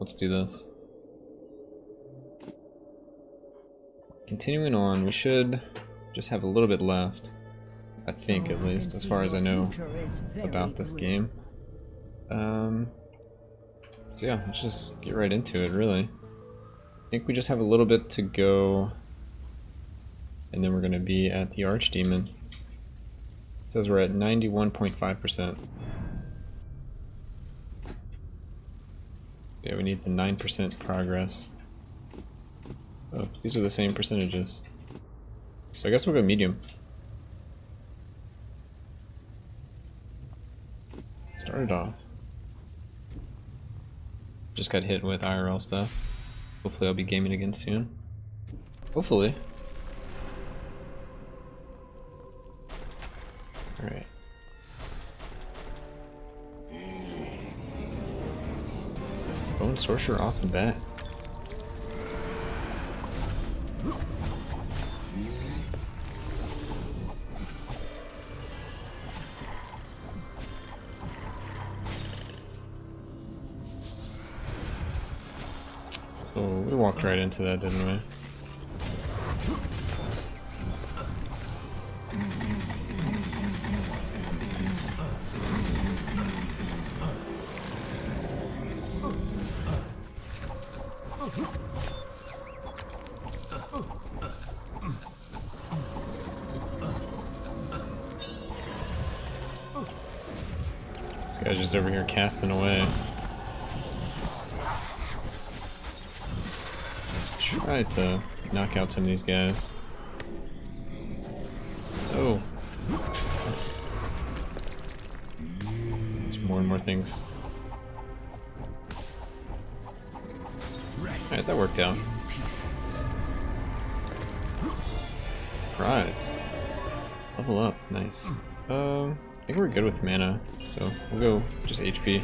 let's do this. Continuing on, we should just have a little bit left. I think, at least, as far as I know about this game. So yeah, let's just get right into it, really. I think we just have a little bit to go, and then we're going to be at the Archdemon. It says we're at 91.5%. Yeah, we need the 9% progress. Oh, these are the same percentages. So I guess we'll go medium. Started off. Just got hit with IRL stuff. Hopefully I'll be gaming again soon. Hopefully. Alright. Bone Sorcerer off the bat. Oh, we walked right into that, didn't we? This guy's just over here casting away. Try to knock out some of these guys. Oh. There's more and more things. Alright, that worked out. Prize. Level up, nice. I think we're good with mana, so we'll go just HP.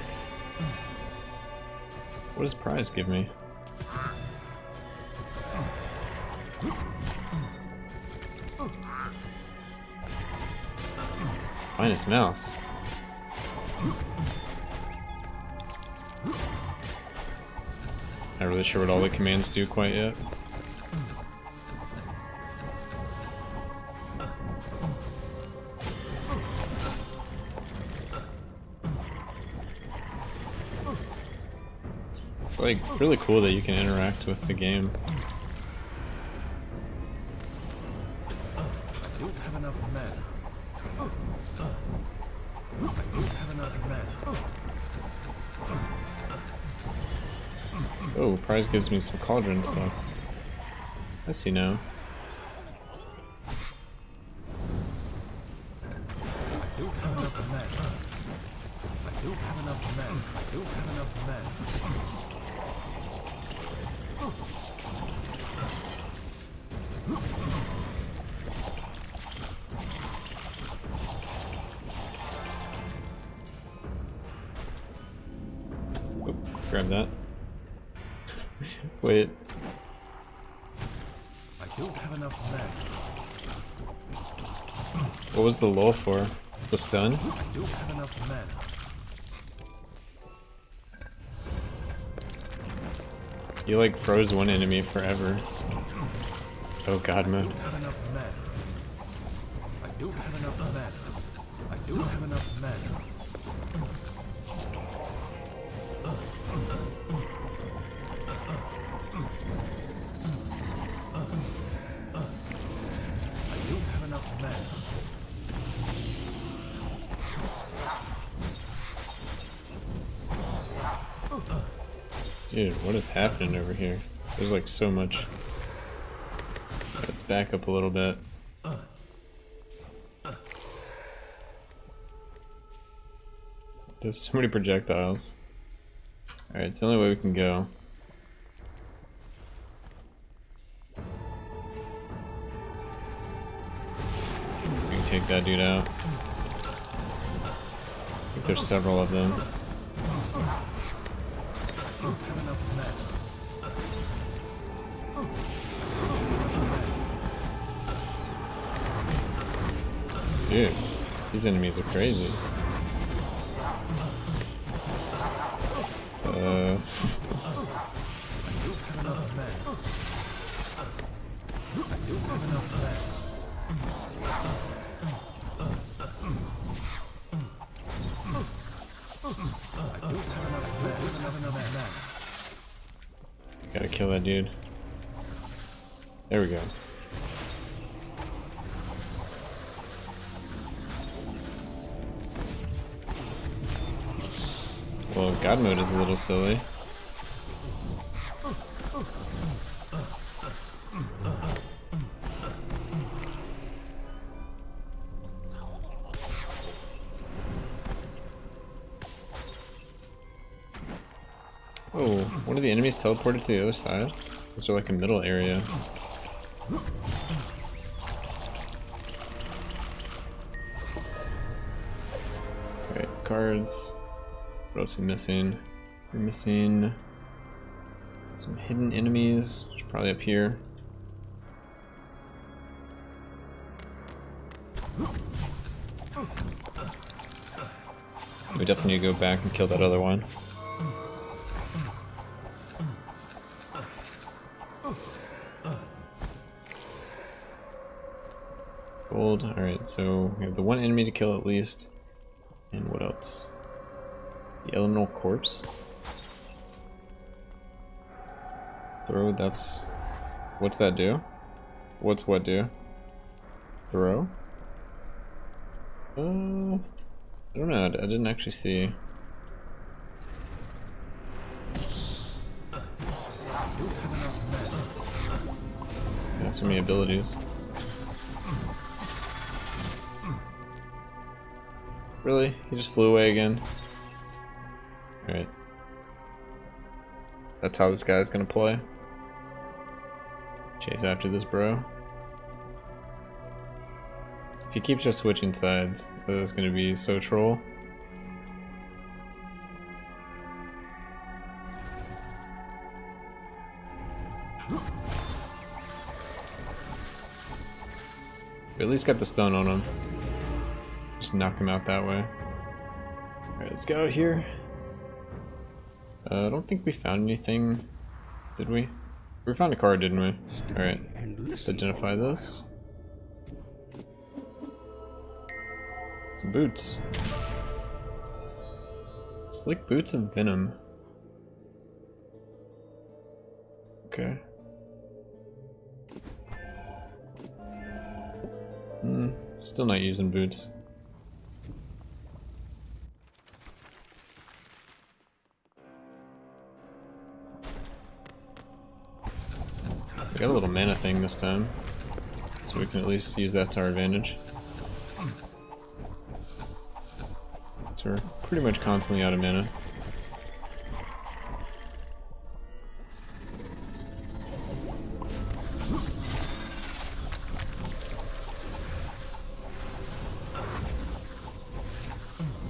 What does prize give me? Minus mouse. Not really sure what all the commands do quite yet. It's like really cool that you can interact with the game. Oh, prize gives me some cauldron stuff. I see now. Oh, grab that. Wait. I don't have enough mana. What was the lull for? The stun? I don't have enough mana. You like froze one enemy forever. Oh god mode. I don't have enough mana. I don't have enough mana. Dude, what is happening over here? There's like so much. Let's back up a little bit. There's so many projectiles. Alright, it's the only way we can go. So we can take that dude out. I think there's several of them. Dude, these enemies are crazy. Gotta kill that dude. There we go. Well, God mode is a little silly. Oh, one of the enemies teleported to the other side? Is there like a middle area? Alright, cards. What else are we missing? We're missing some hidden enemies, which are probably up here. We definitely need to go back and kill that other one. Gold. Alright, so we have the one enemy to kill at least. And what else? The elemental corpse. Throw, that's... What's that do? What's what do? Throw? I don't know, I didn't actually see. Yeah, so many abilities. Really? He just flew away again? Alright. That's how this guy's gonna play. Chase after this bro. If he keeps just switching sides, that is gonna be so troll. We at least got the stun on him. Just knock him out that way. Alright, let's go out here. I don't think we found anything, did we? We found a card, didn't we? Alright, let's identify this. Some boots. Slick boots of venom. Okay. Still not using boots. We got a little mana thing this time, so we can at least use that to our advantage. So we're pretty much constantly out of mana.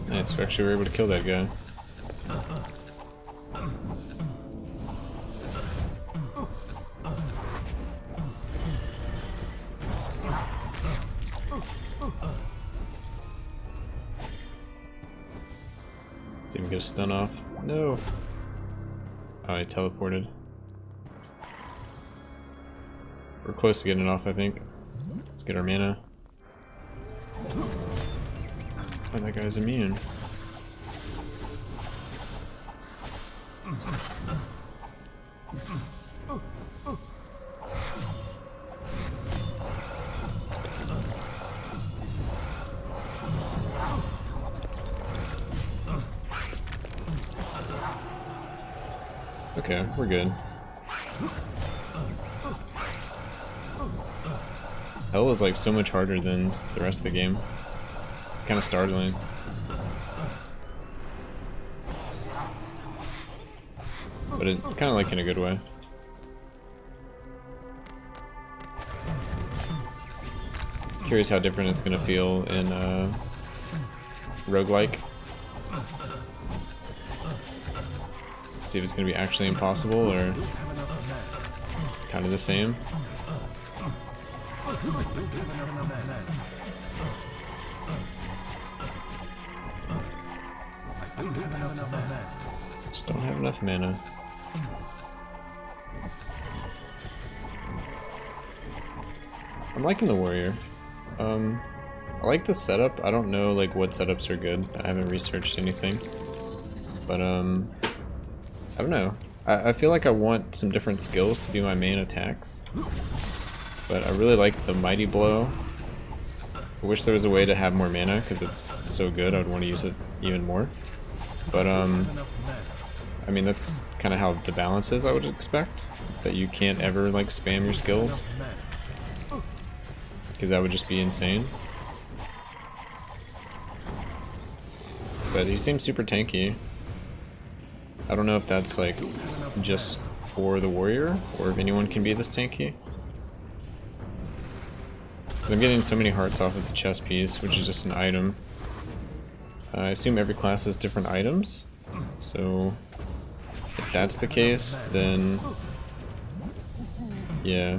Nice, we actually were able to kill that guy. Didn't even get a stun off. No! Oh, I teleported. We're close to getting it off, I think. Let's get our mana. Oh, that guy's immune. Okay, we're good. Hell is like so much harder than the rest of the game. It's kind of startling. But it kind of like in a good way. Curious how different it's gonna feel in Roguelike. See if it's gonna be actually impossible or kind of the same. Just don't have enough mana. I'm liking the warrior. I like the setup. I don't know like what setups are good. I haven't researched anything. But I don't know. I feel like I want some different skills to be my main attacks. But I really like the Mighty Blow. I wish there was a way to have more mana because it's so good. I would want to use it even more. But I mean, that's kind of how the balance is, I would expect. That you can't ever like spam your skills. Because that would just be insane. But he seems super tanky. I don't know if that's like just for the warrior or if anyone can be this tanky. I'm getting so many hearts off of the chest piece, which is just an item. I assume every class has different items, so if that's the case, then yeah,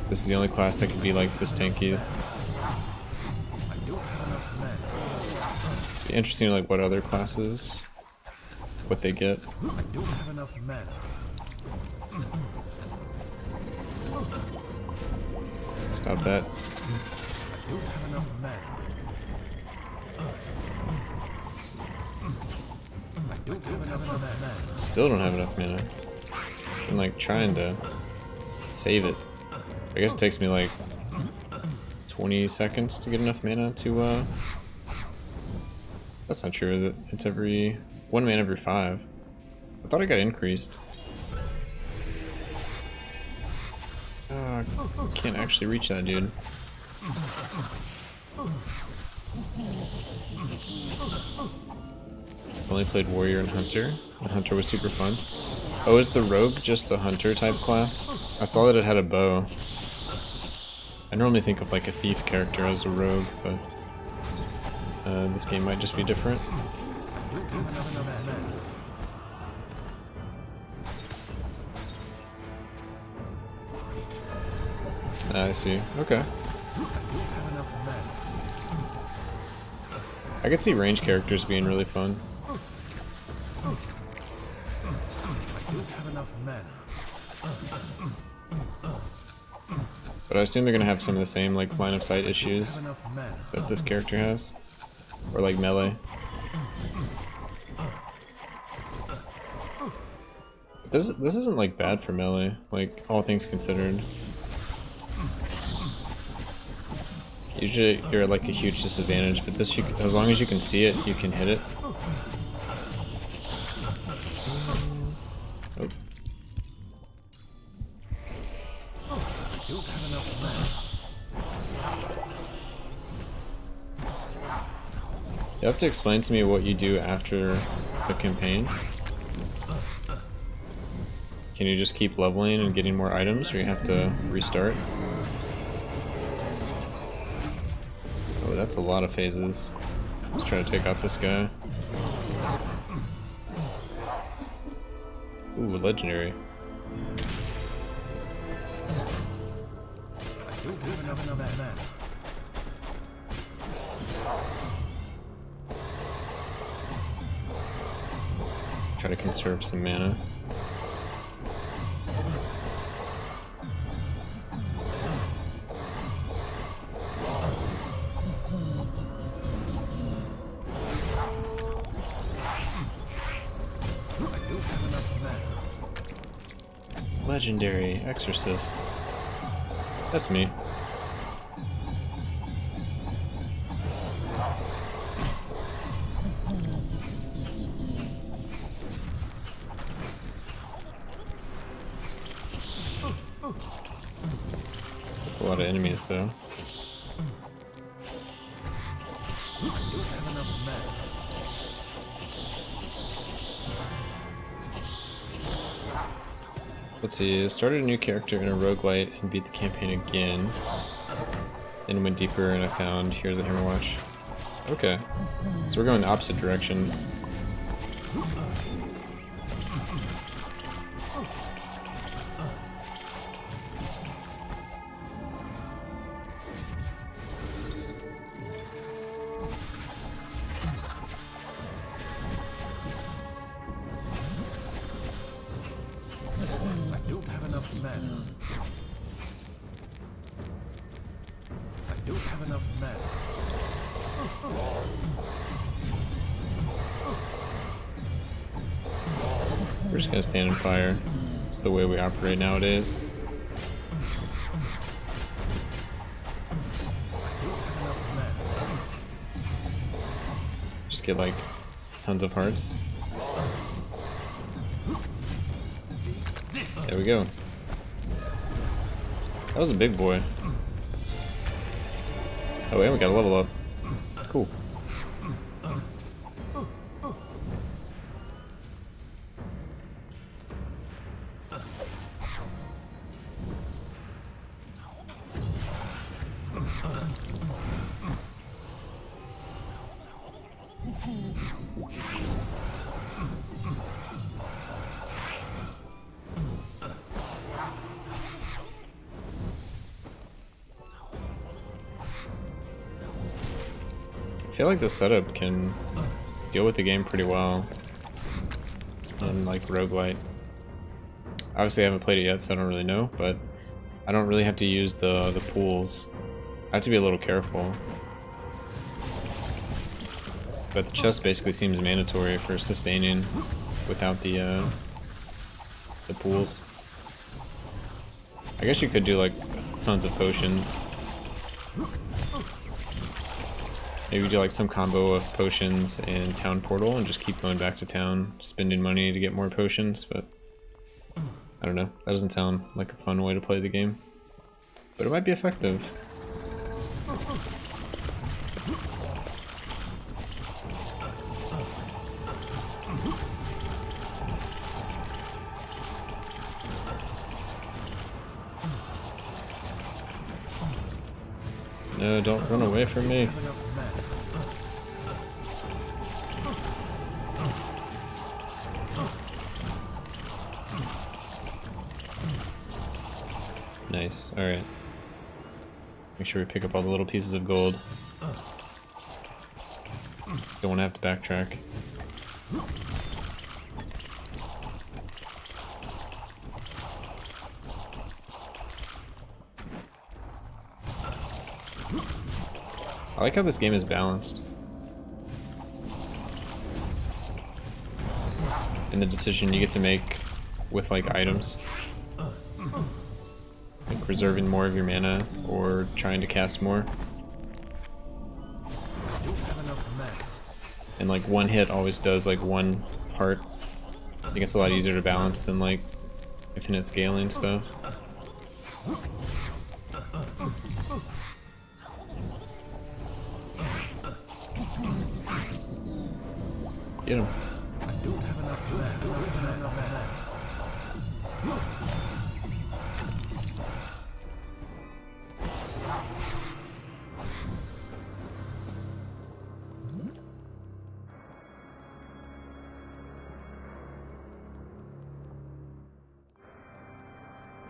this is the only class that could be like this tanky. Be interesting, like what other classes, what they get. I don't have enough mana. Stop that. I don't have enough mana. I don't have enough mana. Still don't have enough mana. I'm like trying to save it. I guess it takes me like 20 seconds to get enough mana to that's not true, is it? It's every 1 mana every 5. I thought it got increased. I can't actually reach that dude. Only played Warrior and Hunter. And Hunter was super fun. Oh, is the Rogue just a Hunter type class? I saw that it had a bow. I normally think of like a Thief character as a Rogue, but this game might just be different. I see. Okay. I could see range characters being really fun. But I assume they're gonna have some of the same like line of sight issues that this character has. Or like melee. This isn't like bad for melee, like all things considered. Usually you're at like a huge disadvantage, but this, as long as you can see it, you can hit it. Oh. You have to explain to me what you do after the campaign. Can you just keep leveling and getting more items, or you have to restart? Oh, that's a lot of phases. Let's try to take out this guy. Ooh, legendary. Try to conserve some mana. Legendary Exorcist. That's me. That's a lot of enemies though. Let's see, I started a new character in a roguelite and beat the campaign again. Then went deeper and I found Hear the Hammer Watch. Okay, so we're going in opposite directions. We're just gonna stand and fire. It's the way we operate nowadays. Just get like tons of hearts. There we go. That was a big boy. Oh, and we got a level up. Cool. I feel like the setup can deal with the game pretty well in like roguelite. Obviously I haven't played it yet, so I don't really know, but I don't really have to use the pools. I have to be a little careful. But the chest basically seems mandatory for sustaining without the pools. I guess you could do like tons of potions. Maybe do like some combo of potions and town portal and just keep going back to town, spending money to get more potions, but I don't know. That doesn't sound like a fun way to play the game. But it might be effective. No, don't run away from me. Nice, alright. Make sure we pick up all the little pieces of gold. Don't want to have to backtrack. I like how this game is balanced. And the decision you get to make with like items. Like preserving more of your mana or trying to cast more. And like one hit always does like one heart. I think it's a lot easier to balance than like infinite scaling stuff. Get him.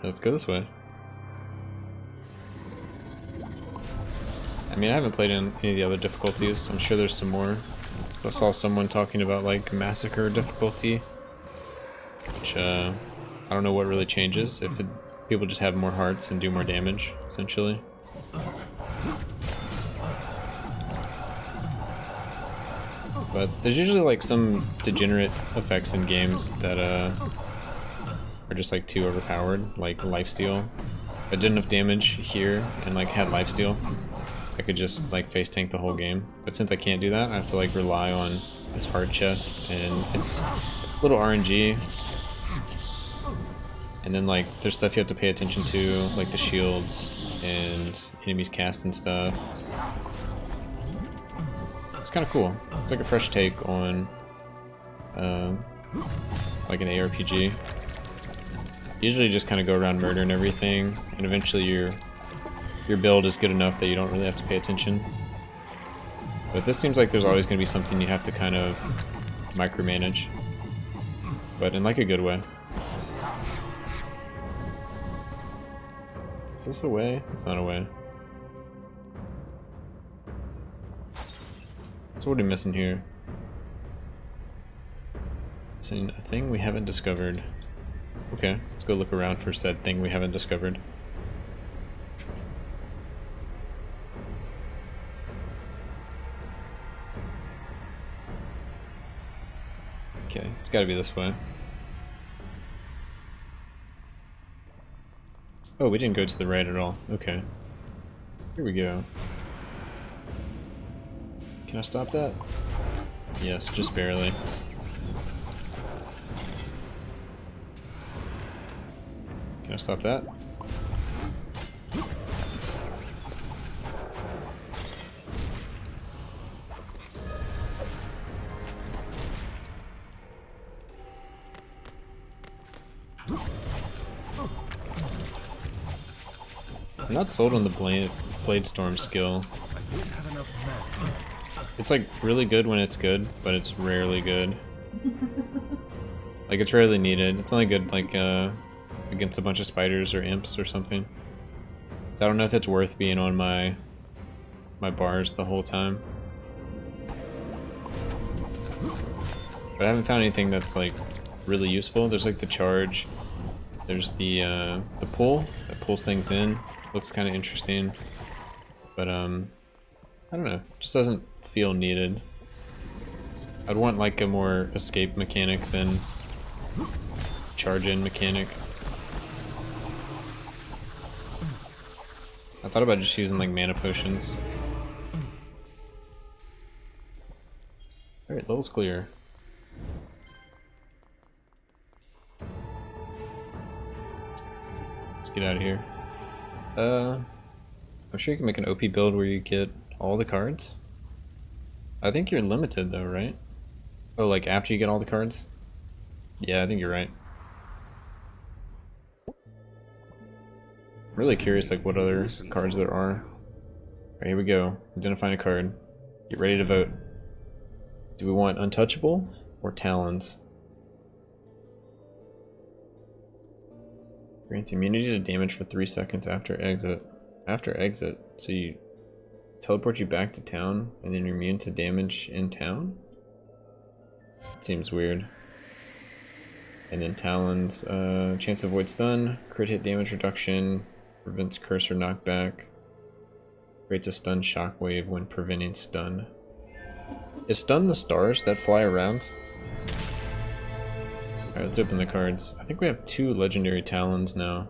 Let's go this way. I mean, I haven't played in any of the other difficulties. I'm sure there's some more. So I saw someone talking about like massacre difficulty, which I don't know what really changes. If people just have more hearts and do more damage, essentially. But there's usually like some degenerate effects in games that are just like too overpowered, like lifesteal. If I did enough damage here and like had lifesteal, I could just like face tank the whole game. But since I can't do that, I have to like rely on this heart chest, and it's a little RNG. And then like there's stuff you have to pay attention to, like the shields and enemies casting stuff. It's kind of cool. It's like a fresh take on like an ARPG. Usually you just kind of go around murdering everything, and eventually your build is good enough that you don't really have to pay attention. But this seems like there's always going to be something you have to kind of micromanage, but in like a good way. Is this a way? It's not a way. So what are we missing here? Missing a thing we haven't discovered. Okay, let's go look around for said thing we haven't discovered. Okay, it's gotta be this way. Oh, we didn't go to the right at all. Okay. Here we go. Can I stop that? Yes, just barely. Can I stop that? I'm not sold on the Blade Storm skill. It's like really good when it's good, but it's rarely good. Like it's rarely needed. It's only good like against a bunch of spiders or imps or something. So I don't know if it's worth being on my bars the whole time. But I haven't found anything that's like really useful. There's like the charge. There's the pull that pulls things in. Looks kind of interesting, but I don't know. Just doesn't feel needed. I'd want like a more escape mechanic than charge in mechanic. I thought about just using like mana potions. Alright, level's clear. Let's get out of here. I'm sure you can make an OP build where you get all the cards. I think you're limited though, right? Oh, like after you get all the cards? Yeah, I think you're right. I'm really curious like what other cards there are. Alright, here we go. Identifying a card. Get ready to vote. Do we want Untouchable or Talons? Grants immunity to damage for 3 seconds after exit. After exit? So you teleport you back to town and then you're immune to damage in town? That seems weird. And then Talons, chance to avoid stun, crit hit damage reduction, prevents curse or knockback, creates a stun shockwave when preventing stun. Is stun the stars that fly around? Alright, let's open the cards. I think we have 2 legendary Talons now.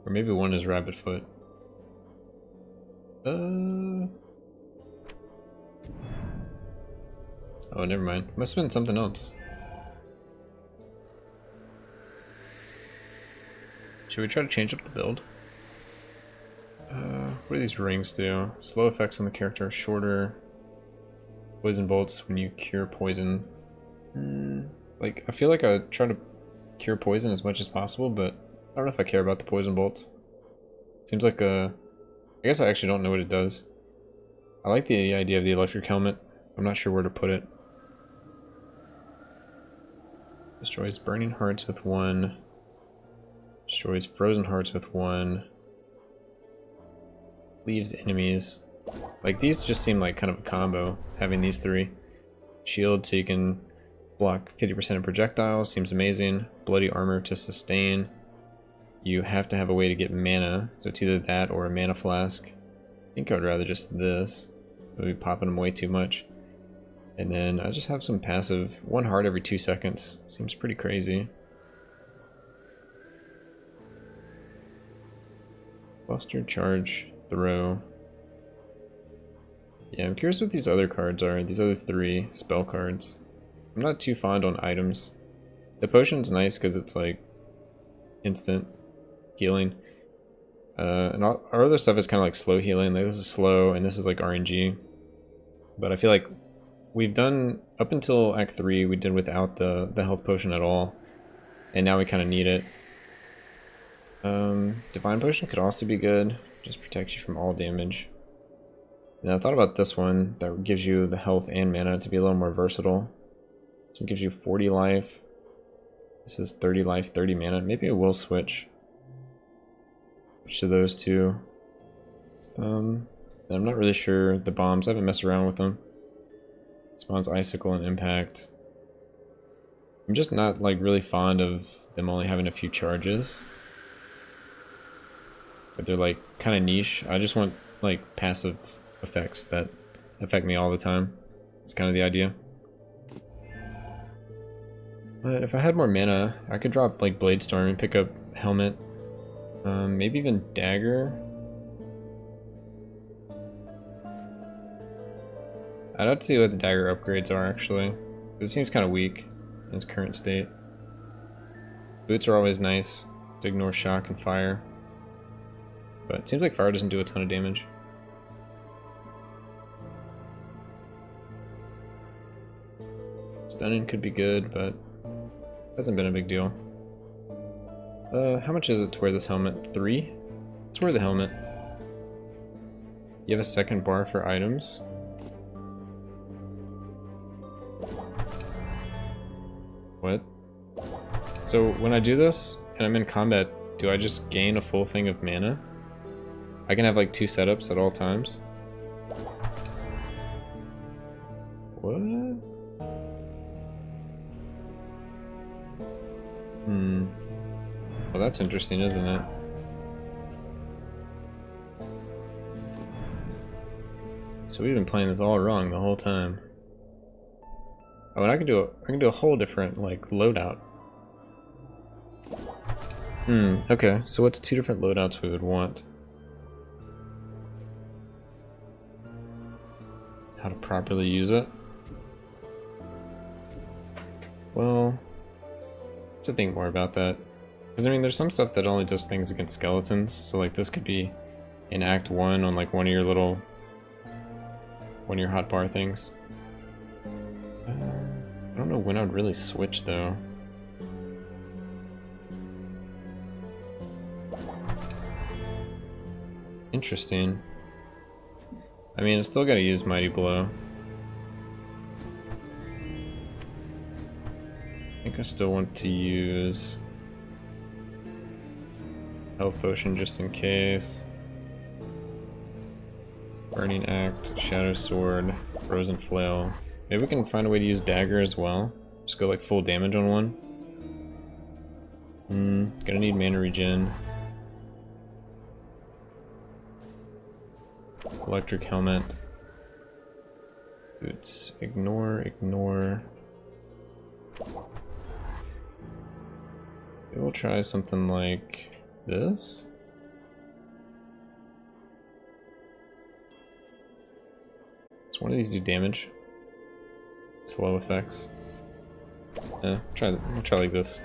Or maybe one is Rabbit Foot. Oh, never mind. Must have been something else. Should we try to change up the build? What do these rings do? Slow effects on the character are shorter. Poison bolts when you cure poison. Like, I feel like I try to cure poison as much as possible, but I don't know if I care about the poison bolts. Seems like I guess I actually don't know what it does. I like the idea of the electric helmet. I'm not sure where to put it. Destroys burning hearts with 1. Destroys frozen hearts with 1. Leaves enemies. Like, these just seem like kind of a combo, having these 3. Shield so you can block 50% of projectiles, seems amazing. Bloody armor to sustain. You have to have a way to get mana, so it's either that or a mana flask. I think I would rather just this. I'll be popping them way too much. And then I just have some passive 1 heart every 2 seconds. Seems pretty crazy. Buster, charge, throw. Yeah, I'm curious what these other cards are. These other 3 spell cards. I'm not too fond on items. The potion's nice because it's like instant healing. And our other stuff is kind of like slow healing. Like this is slow and this is like RNG. But I feel like we've done, up until Act 3, we did without the health potion at all. And now we kind of need it. Divine Potion could also be good. Just protects you from all damage. And I thought about this one that gives you the health and mana to be a little more versatile. So it gives you 40 life. This is 30 life, 30 mana. Maybe it will switch. Switch to those 2. I'm not really sure the bombs. I haven't messed around with them. Spawns Icicle and Impact. I'm just not like really fond of them only having a few charges. But they're like kind of niche. I just want like passive effects that affect me all the time. It's kind of the idea. But if I had more mana, I could drop like Bladestorm and pick up Helmet. Maybe even Dagger. I'd have to see what the Dagger upgrades are actually. It seems kind of weak in its current state. Boots are always nice to ignore shock and fire. But it seems like fire doesn't do a ton of damage. Stunning could be good, but hasn't been a big deal. How much is it to wear this helmet? 3? Let's wear the helmet. You have a second bar for items. What? So when I do this and I'm in combat, do I just gain a full thing of mana? I can have like 2 setups at all times. What? Well, that's interesting, isn't it? So we've been playing this all wrong the whole time. Oh, and I can do a whole different like loadout. Okay. So what's 2 different loadouts we would want? How to properly use it? Well, I have to think more about that. Because I mean, there's some stuff that only does things against skeletons. So like this could be in Act 1 on like one of your hotbar things. I don't know when I'd really switch though. Interesting. I mean, I still gotta use Mighty Blow. I think I still want to use Health Potion just in case. Burning Act, Shadow Sword, Frozen Flail. Maybe we can find a way to use Dagger as well. Just go like full damage on one. Gonna need mana regen. Electric Helmet. Boots. Ignore. Maybe we'll try something like this. Does one of these do damage? Slow effects. We'll try like this.